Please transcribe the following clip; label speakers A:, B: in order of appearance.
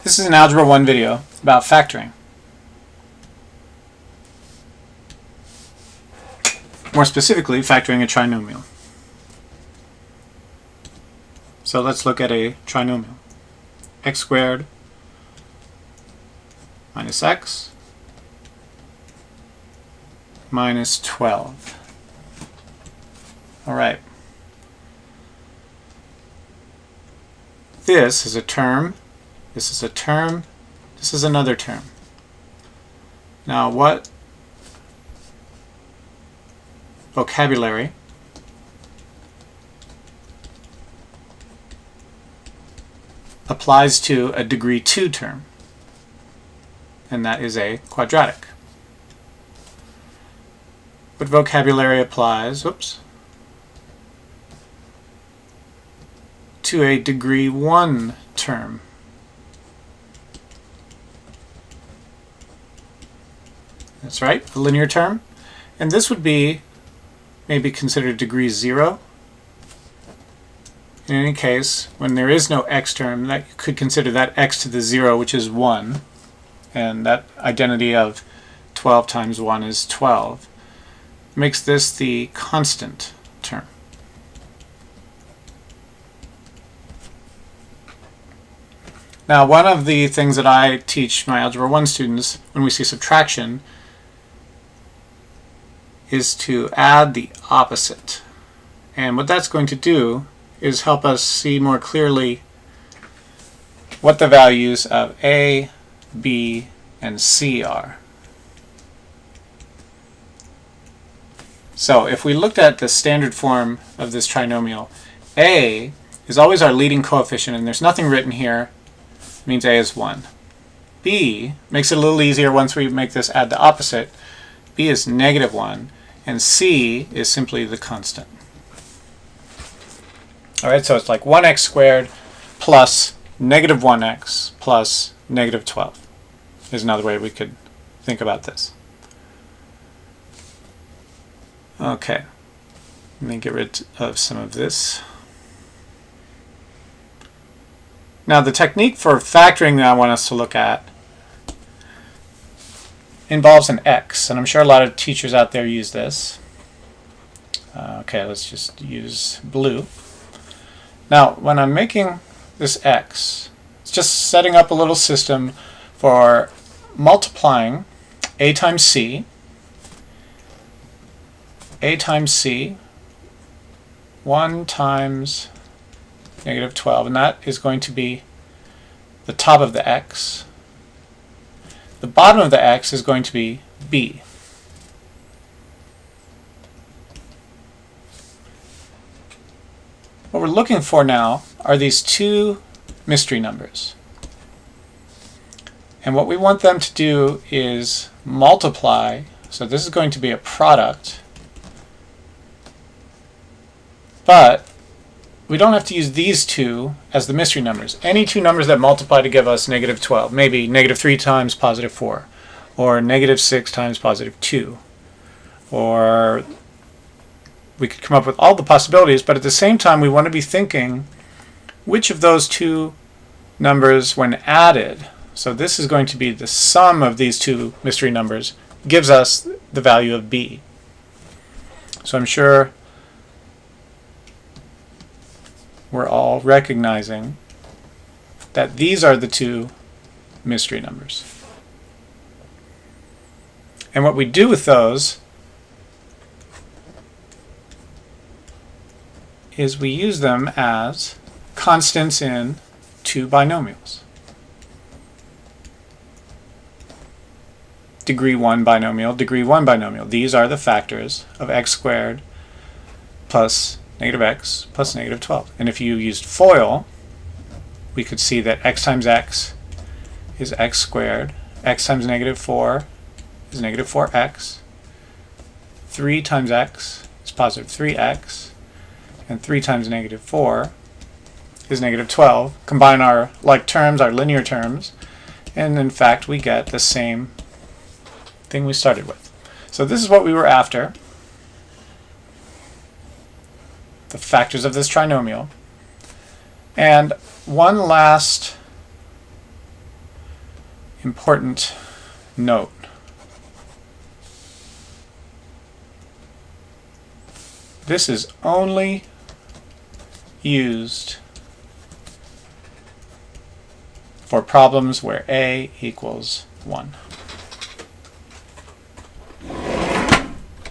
A: This is an Algebra 1 video about factoring. More specifically, factoring a trinomial. So let's look at a trinomial. X squared minus x minus 12. All right. This is a term. This is a term. This is another term. Now, what vocabulary applies to a degree 2 term? And that is a quadratic. What vocabulary applies, to a degree 1 term? That's right, a linear term. And this would be maybe considered degree 0. In any case, when there is no x term, that you could consider that x to the 0, which is 1. And that identity of 12 times 1 is 12. Makes this the constant term. Now, one of the things that I teach my Algebra 1 students when we see subtraction is to add the opposite. And what that's going to do is help us see more clearly what the values of A, B, and C are. So if we looked at the standard form of this trinomial, A is always our leading coefficient, and there's nothing written here. It means A is 1. B makes it a little easier once we make this add the opposite. B is negative 1, and C is simply the constant. Alright, so it's like 1x squared plus negative 1x plus negative 12 is another way we could think about this. Okay, let me get rid of some of this. Now, the technique for factoring that I want us to look at involves an x, and I'm sure a lot of teachers out there use this. Okay, let's just use blue. Now, when I'm making this x, it's just setting up a little system for multiplying a times c, 1 times negative 12, and that is going to be the top of the x. The bottom of the x is going to be b. What we're looking for now are these two mystery numbers. And what we want them to do is multiply. So this is going to be a product. But we don't have to use these two as the mystery numbers. Any two numbers that multiply to give us negative 12, maybe negative 3 times positive 4, or negative 6 times positive 2, or we could come up with all the possibilities, but at the same time we want to be thinking which of those two numbers when added, so this is going to be the sum of these two mystery numbers, gives us the value of b. So I'm sure we're all recognizing that these are the two mystery numbers. And what we do with those is we use them as constants in two binomials. Degree 1 binomial, degree 1 binomial. These are the factors of x squared plus negative x plus negative 12. And if you used FOIL, we could see that x times x is x squared, x times negative 4 is negative 4x, 3 times x is positive 3x, and 3 times negative 4 is negative 12. Combine our like terms, our linear terms, and in fact we get the same thing we started with. So this is what we were after. The factors of this trinomial. And one last important note. This is only used for problems where a equals 1.